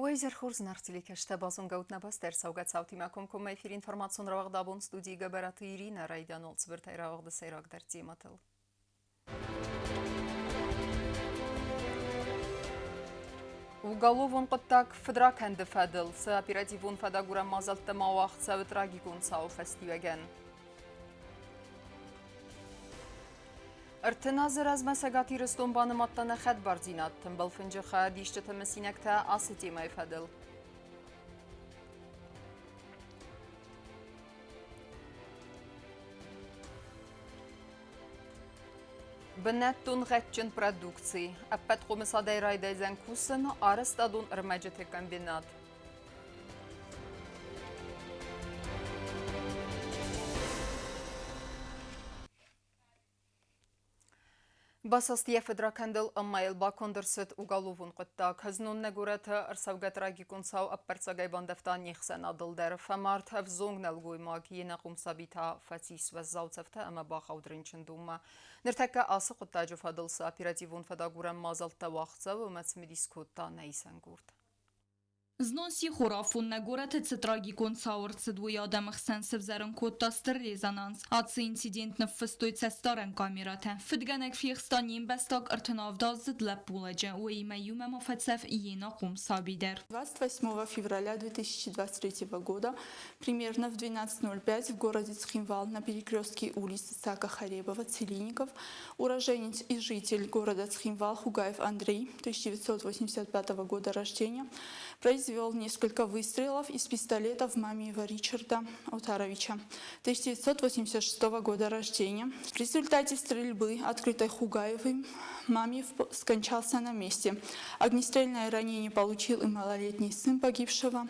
Уэйзер хурзнартили кеште базун гаутнабас дерсаугат саути маком эфир информацион раваг дабун студии габараты Ирина Райданол цбертай раваг десайраг дертиматыл. Уголовун қыттак фыдрак хэнді фэдыл, сы оперативун фэдагура мазалтты мауақ цавы трагикун сау фестивеген. Артыназыр аз мәсәгати рыстон баныматтаны қәд бар динат, тымбыл фынжыға дишті тымысинекті асы темай фәділ. Бінәттун ғәтчін продукции, әппәт қомысадай райдайзен кусын, арыстадун ұрмәжеті комбинат. Басастия федракандыл аммайл бакондырсыт уголовун қыттак. Хазнун негуреті ырсаугат рагикун сау аппарцагай бандефта нехсен адылдар. Фамарт хавзонг налгуймак ена қумсабита фатис ваззауцевта ама бахаудринчин дума. Ныртакка асы қыттажу фадылса оперативун фадагурам мазалта вақца вымацми дискутта нейсен гурд. Зноси хурафун нагората трагикон саурцы двоядамых сенсов заран коттастер резонанс. Ацы инцидент на фастой цестарен камерата. Фидганек фихстаним bestag артанавдазд лапуладжа. Уэйма юма мафацев иена кум сабидер. 28 февраля 2023 года, примерно в 12:05 в городе Цхинвал на перекрестке улиц Сака Харебова, Целинников, уроженец и житель города Цхинвал Хугаев Андрей, 1985 года рождения, произвел несколько выстрелов из пистолета в маме его Ричарда Утаровича, 1986 года рождения. В результате стрельбы, открытой Хугаевым, Мамиев скончался на месте. Огнестрельное ранение получил и малолетний сын погибшего,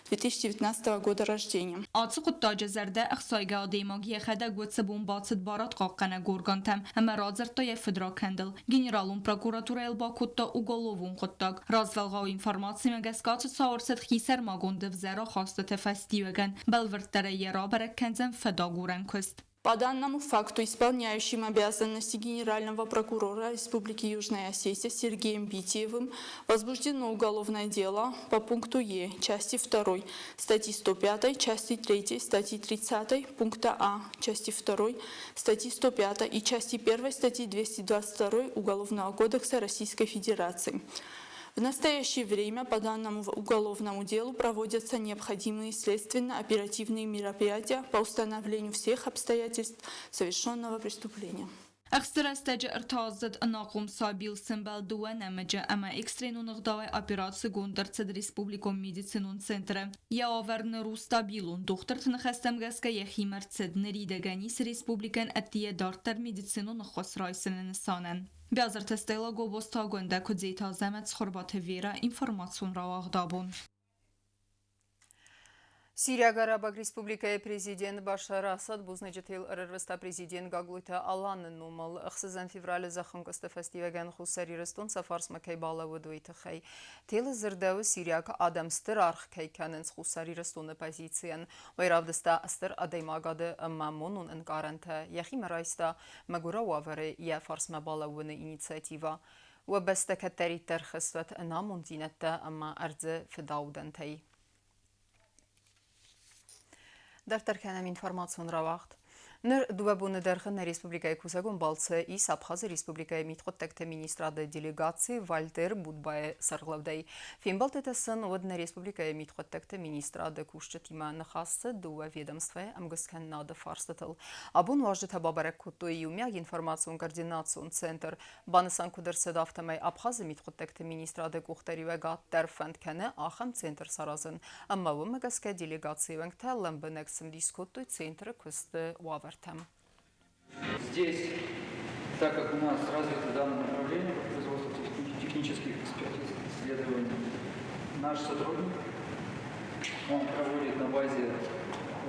2019 года рождения. Ацуқутта жазарда ахсайга адеймагия хада гуцебун бацет барат қаққана горгантам, ама разартая федракендл. Генералун прокуратура элбакутта уголовун қыттак. Развалға информация мегескацу саурсет хисер магунды взера хастата фестивеген. Белвертара ера бараккензен федагурен куст. По данному факту исполняющим обязанности генерального прокурора Республики Южная Осетия Сергеем Битиевым возбуждено уголовное дело по пункту Е, части 2, статьи 105, части 3, статьи 30, пункта А, части 2, статьи 105 и части 1 статьи 222 Уголовного кодекса Российской Федерации. В настоящее время по данному уголовному делу проводятся необходимые следственно-оперативные мероприятия по установлению всех обстоятельств совершенного преступления. Экстрастеджи артазд анакум сабил симбал дуа намеджа ама экстрenu нагдавай операции гундерцед республиком медицинун центре. Я аверны рустабилун доктор тнахастамгаска яхимарцед неридеганис республикан атия дартер медицинун хосрайсенен санен. Бязар тестела гобоста гонда кудзейта замет схорбат вера информацион равах дабун. Сирия Гарабаг Республикая президент Башар Асад бузнежетел рырвыста президент Гаглуйта Аланы нумал. 9 февраля захынкысты фестивеген хусари рыстон сафарс макай бала выдуйты хай. Телы зырдауы Сирияка адамстыр арх кайканынс хусари рыстоны позициен. Вайравдыста астыр адаймагады мамонун ингаранта. Яхи марайста магура вавары я фарсма бала выны инициатива. Вабаста каттари тархысват намун динетта ама арзы фидаудантай. Дартар кәнәм информацион равақт. Ныр дуабуны дәрхін республикай кусагун балцы и Сабхазы республикай митхоттакты министрады делегации Вальтер Будбай сарглавдай. Фембалтетасын одна республикай митхоттакты министрады кушчатима нахасы дуа ведомстве амгыскан нады фарстатыл. Абун важды табабарак куту и умяг информацион координацион центр. Банысан кудырсыд автомай Абхазы митхоттакты министрады кухтаривега дәрфәнд кәні ахам центр саразын. Амма вымагаска делегации вәңті ләмбінексім дискуттуй центры күсті уавар. Здесь, так как у нас развито данное направление по производству технических экспертиз исследований, наш сотрудник, он проводит на базе,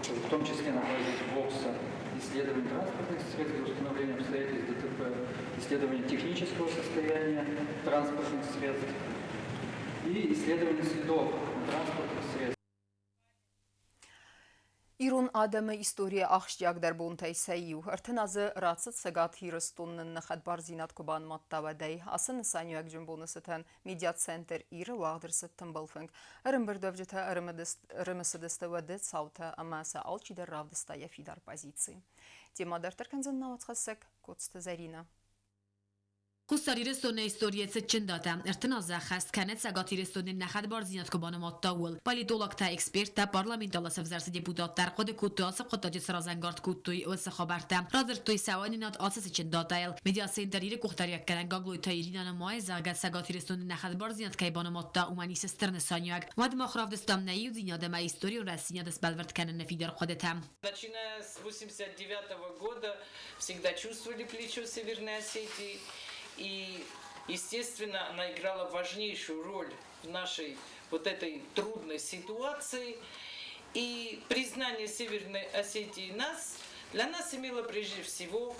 в том числе на базе ВОКСа, исследование транспортных средств для установления обстоятельств ДТП, исследование технического состояния транспортных средств и исследование следов транспортных средств. Ирун Adamı istoriya axşyak derbun teyseyu. Ertenazı ratsız sagat hirastunun naxat barzinat kuban mattavadey. Asın sanyak cümbunu sıtan media center iri vağdır sıttın balfınг. Arım bir dövcete arımısıdıstı vadet savta amasa alçider ravdısta yafidar pozici. Tема derterkenzen navatxasek kutsta Zarina. Хуссарирестоне историјаце чендата, ертеназа хаст канет сагатирестоне нахад барзинат кубана маттавул. Политологта эксперта парламенталаса взарсы депутаттар коде кутуасы котаджи сразангард куттуй өсі хабарта. Разыртуй саванинат асасы чендатайл. Медиа центарири кухтарияк канан гаглуй тайринана май загат сагатирестоне нахад барзинат кайбана матта умани сестерне санюак. Мад махравдыстам наив зинядама историю рассинядас балвард канан нафидар кодетам. Начиная с 1989 года всегда чувствовали плечо Северной Осетии. И, естественно, она играла важнейшую роль в нашей вот этой трудной ситуации. И признание Северной Осетии для нас имело прежде всего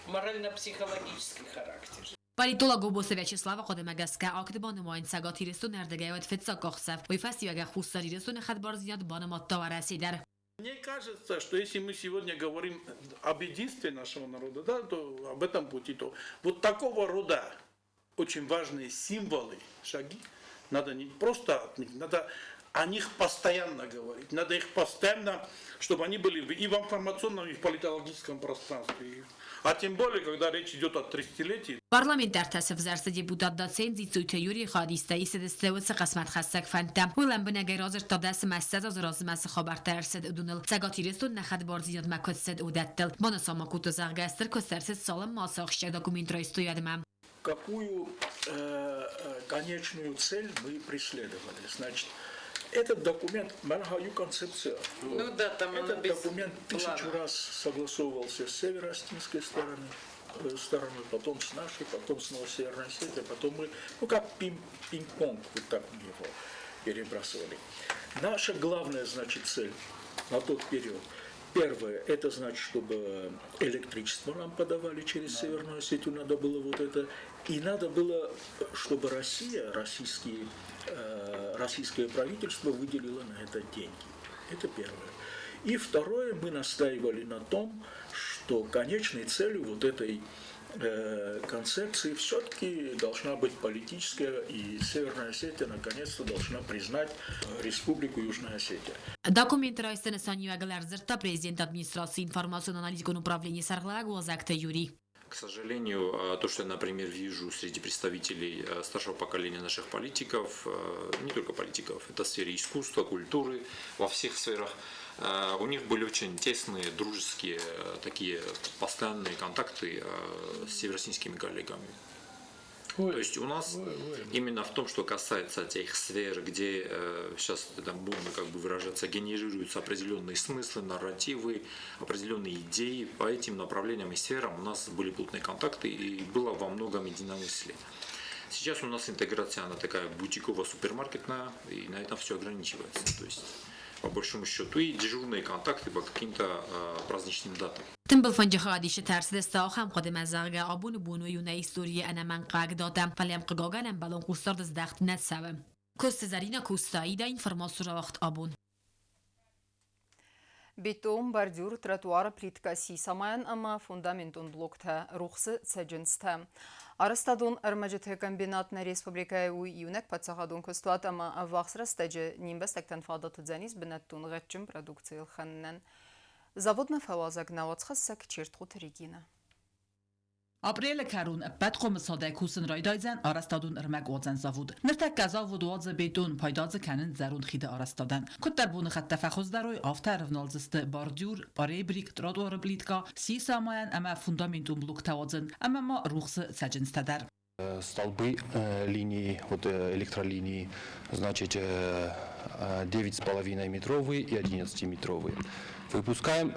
морально-психологический характер. Политолог Обоса Вячеслава Ходемагаска актибан майн сагатиристу нердегайот фетсакохсев. Ой фастивага хуссариристу нахад барзинят банаматта варасидар. Мне кажется, что если мы сегодня говорим об единстве нашего народа, да, то об этом пути, то вот такого рода очень важные символы, шаги, надо не просто отметить, надо о них постоянно говорить, надо их постоянно, чтобы они были и в информационном, и в политологическом пространстве. А тем более, когда речь идет о 30-летии. Parlamentártası vzarsa deputat da cenzitsuite Yuri Khadistay sedestewetse qismat khassak fanta. Ulan binaga razır tadas massaz az razmas khabartar sed udunil. Sagatiristun naxad barziyat makotsed udattil. Bana samakut zargaster kosterset salam masakshya документра стоядма. Какую конечную цель мы преследовали? Значит, этот документ, Мархаю концепция. Ну да, там этот документ 1000 раз согласовывался с северо-остинской стороной, потом с нашей, потом с Новосеверной Осетией, потом мы, как пинг-понг, вот так его перебрасывали. Наша главная, значит, цель на тот период. Первое, это значит, чтобы электричество нам подавали через Северную Осетию, надо было вот это. И надо было, чтобы российское правительство выделило на это деньги. Это первое. И второе, мы настаивали на том, что конечной целью вот этой концепции все-таки должна быть политическая, и Северная Осетия наконец-то должна признать Республику Южная Осетия. Документ райстена санюагалар зерта президент администрации информационно-аналитикон управления Сарглагу Закта Юрий. К сожалению, то, что я, например, вижу среди представителей старшего поколения наших политиков, не только политиков, это в сфере искусства, культуры, во всех сферах, у них были очень тесные, дружеские, такие постоянные контакты с северосинскими коллегами. То есть у нас именно в том, что касается тех сфер, где сейчас там будем как бы выражаться, генерируются определенные смыслы, нарративы, определенные идеи, по этим направлениям и сферам у нас были плотные контакты и было во многом единомыслие. Сейчас у нас интеграция, она такая бутиково-супермаркетная, и на этом все ограничивается. То есть по большому счету и дежурные контакты по каким-то праздничным датам. تنبل فنجخاديش ترس دستا خم قدم زرگا آبون بونو یونه استوری انا من قاق دادم فلیم قگاگنم بلون قصار دز دخت نتسوم. کست زرینا کستایی دا інформацию وقت آبون. Бетон, бордюр, тротуар, плитка сисамаян, ама фундаментун блокта, рухсы цеджинста. Арыстадун армаджите комбинатна республикая у юнек пацахадун кустуат, ама вахсра стеджи нимбестектен фадату дзанис бенеттун гетчим продукции лханнен. Заводна фалазак навацхасак чиртхут Регина. Ապրիլը քարուն բադ կոմսոդե քուսն ռայդայզան արաստադուն ըրմակ օծան զավուդ նրտակ գազավուդ օծը բետոն փայդածը կանն զարուն խիդը արաստադան կտարբուն խտտաֆախոզդարոյ ավտարվնալզստը բարդյուր բարեբրիկ տրոտորը պլիտկա սիսամայան ամա ֆունդամենտում բլոկտաոծն ամա ռուխսը սաջնստադար столбы линии, вот электролинии, значит 9,5 метровые и 11 метровые. Выпускаем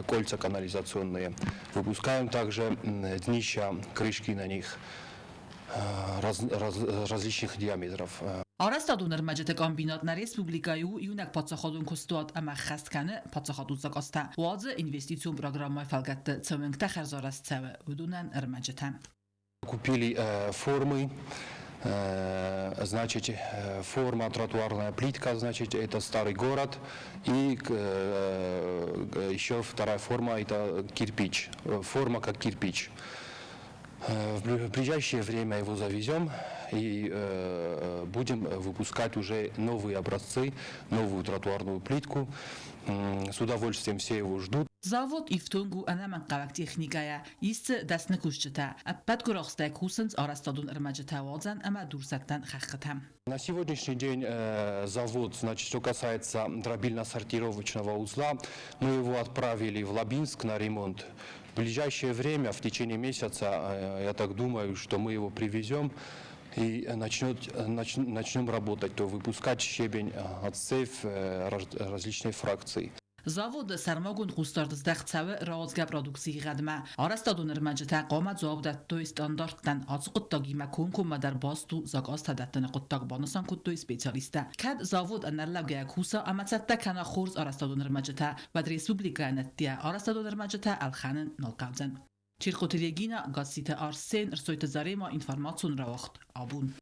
кольца канализационные, выпускаем также днища, крышки на них различных диаметров. Արաստադուն ըրմաջետը կամբինատն ռեսպուբլիկայու յունակ պացախադուն կոստուատ ամա խաստկանը պացախադուն զակաստա ուածը ինվեստիցիոն պրոգրամմայ ֆալգատը ծմենգտա խերզարասցավը ուդունան ըրմաջետան Купили формы, Значит, форма тротуарная плитка, значит, это старый город. И еще вторая форма, это кирпич. Форма как кирпич. В ближайшее время его завезем и будем выпускать уже новые образцы, новую тротуарную плитку. С удовольствием все его ждут. Завод Ифтунгу анаман qavak texnikaya ist das nekushta. Apad guraqsta kusens arastadun irmajta wazan ama dursaktan khakhatam. На сегодняшний день завод, значит, что касается дробильно-сортировочного узла, мы его отправили в Лабинск на ремонт. В ближайшее время, в течение месяца, я так думаю, что мы его привезем и начнем работать, то выпускать щебень, отсев различной фракции. Zavod sarmagun qustardzdaqtsavi razga produksiya qadma. Arastadun irmajta qomat zavdat to standarddan azquttogi makon komadar bastu zagaz tadatna quttag banasan kutto specialista. Kad zavod anallaga kusa amatsatta kana khurz arastadun irmajta va respublika nattia arastadun irmajta alkhanan nalqamzan. Chirqotiregina gazeta Arsen rsoyt zarema informatsiun rawxt abun.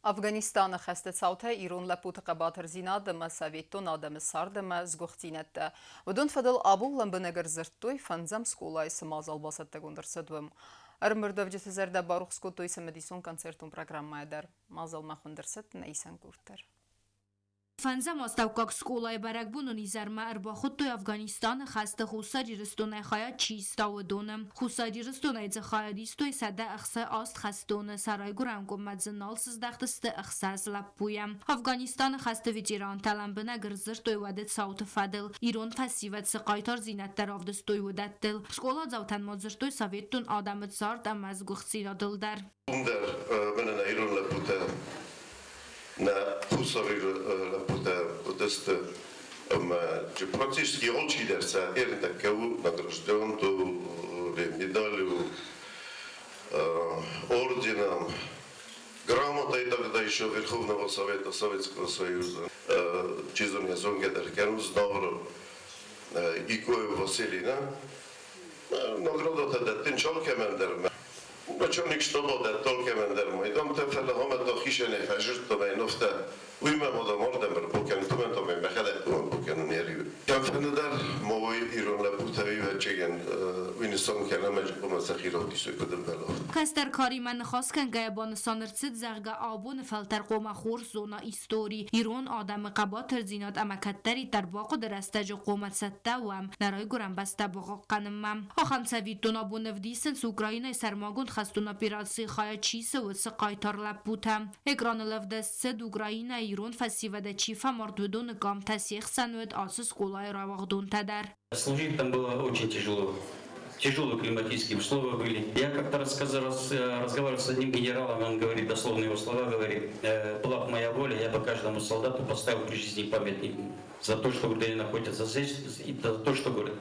Աֆղանիստանը խստեցավ թե իրուն լապուտ կաբաթր զինադը մասավետոն ադամը սարդը զգողցինետը։ Վդուն ֆդլ աբուլ լմբնեգր զրտույ ֆանձամ սկոլայսը մազալ բասատը գոնդրսդվım. Արմրդով ջթզերդա բարուխ սկոտույսը մեդիսոն կոնցերտուն պրոգրամմա էդար։ Մազալ մախնդրսդ նեյսան կուրտեր։ Фанзам оставкак сколай баракбунун изарма арбахутту Афганистан хаста хусади рыстуна хая чистау доным. Хусади рыстуна эдзе хая ристуй сада ахса аст хастуна сарай гурамгу мадзинал сыздахтысты ахсаз лаппуям. Афганистан хаста ветеран таламбына гырзыртуй вадет сауты фадыл. Ирон фасиват сыкайтар зинаттар авдыстуй вадаттыл. Школа завтан мадзыртуй советтун адамыт зарт амаз гухцинадылдар. На хусари лапута практически олчи дерса такую награжден медалью, орденом, грамотой тогда еще Верховного Совета Советского Союза. Чизуня Зонгедаркяну знал Икоев Василина. Награда тогда тенчал кемендер. Начальник штаба да только мендер мой дом те фелахом то хишене хажрт то нефта уйма мода мордемер покен то мен то мен бахада покен нери я фендер мой ирон лапутави вчеген винсон келамج бо сахиров дисо кодем бало Кастер кариман خاصکن گیبان سانرسد زرگ آبون فلتر قوم خور زونا ایستوری ایران آدم قباتر زینات اما کتری در باقو درستج قومت سته وام نرای گرم بسته باقو قنمم آخم سویتون آبون افدیسن سوکراین سرماگون خستون اپیراسی خواهی چیسه و سقایتر لپوتم اگران لفدست سد اوکراین ایران فسیوده چیفا مردودون گام تسیخ سنوید آسوس قولای راوغدون تدر Служить там было очень тяжело. Тяжелые климатические условия были. Я как-то разговаривал с одним генералом, он говорит, дословно его слова говорит, была бы моя воля, я бы каждому солдату поставил при жизни памятник за то, что говорит, они находятся здесь, и за то, что говорит,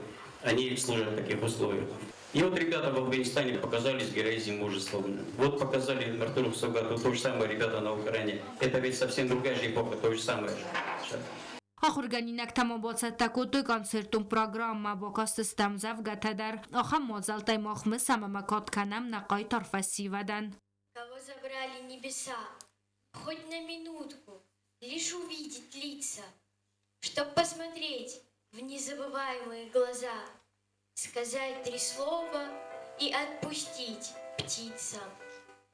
они служат в таких условиях. И вот ребята в Афганистане показались героизм, мужеством. Вот показали Артуру Сугату, то же самое ребята на Украине. Это ведь совсем другая же эпоха, то же самое. Ахурганинак тамобоцат такой концертум программа бокаст стамзав гатадар. Ахам мозалтай махмы самамакат канам на кайтар фасивадан. Кого забрали небеса, хоть на минутку, лишь увидеть лица, чтоб посмотреть в незабываемые глаза, сказать 3 слова и отпустить птицам.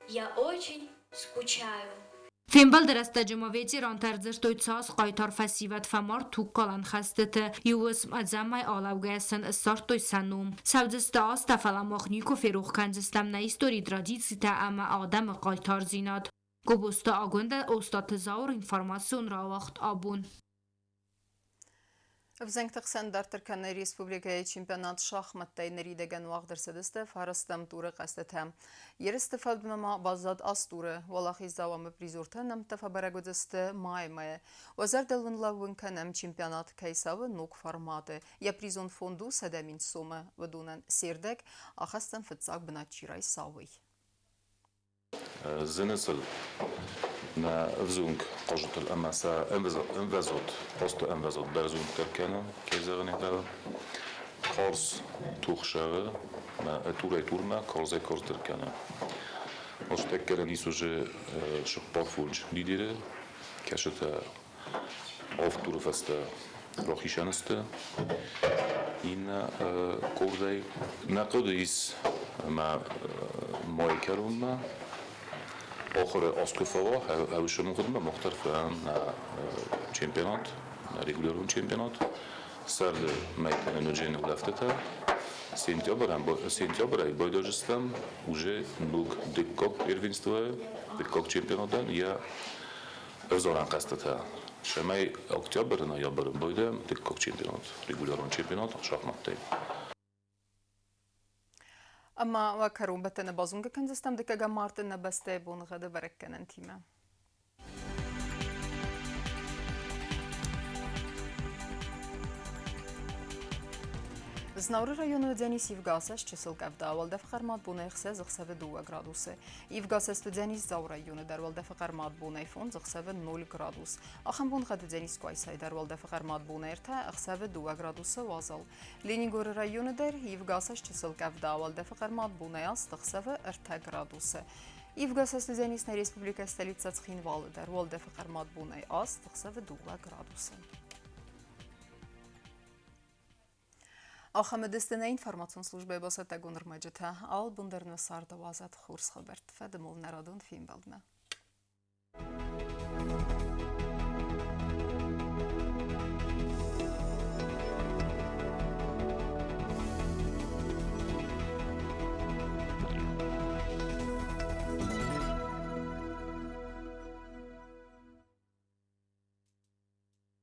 Я очень скучаю. Фембал дерастаджимовети рантерзертойцас қайтар фасиват фамар туқалан хастыты ювысм адзамай алавгаясан сартой санум. Савдыста аста фаламахнико ферух канзыстам на истории традицита ама адам қайтар зинад. Губуста агунда остат заур информацион равахт абун. В Зенгтахсен Дартарканы Республикայի чемпионат шахматтайнери деген вағдырсыдысты фарыстам туры қастытым. Ерісті фабдымама базад аз туры, валахиз давамы призуртанам тафа барагудысты маймая. Вазар дылвынлавын канам чемпионат кайсавы нук форматы. Я призон фонду садамин сумы вадунан сердек, ахастан фыцак бначирай савый. Зенесел на взунг qojtul amasa envazot posto envazot berzung terkana kezerni da kors tuchshare na turay turma korze kors terkana Osttekkeren is уже шпорфулж лидере, кешета автурфаста рохишанста, in Kordai. Na Kordai is ma mooi keruma. آخر آسکوفاوا هوشمون خودم مختلف na championat, na regulярun championat. Sard майка нуджен улафтата. Сентябрь бойдожистам уже нук декок первенство, декок чемпионатан я взоран кастата. Шамай октябрь ноябрь бойдам декок чемпионат, regulярун чемпионат шахматтай. أما وكرون بتنا بازونجا كان زستم دكجا مارتن بسته بون غدا بركن انتيما Znaury rajonu Дзяnis Ivgasas чисел кавда валда фармат бунай хсе захсаве 2 градусы. Ivgasas Дзяnis Зау району дар валда фармат бунай фон захсаве 0 градус. Ахам бун хад Дзяnis Квайсай дар валда фармат бунай рта ахсаве 2 градусы вазал. Ленигор району дар Ivgasas чисел кавда валда фармат бунай ас захсаве 1 градусы. Ivgasas Дзяnis на республика столица Цхинвал дар валда фармат бунай ас захсаве 2 градусы. Ахамедестена информационная служба басата гонрмаджета ал бундерна сарда вазат хурс хабарт фадмол народун фин балдна.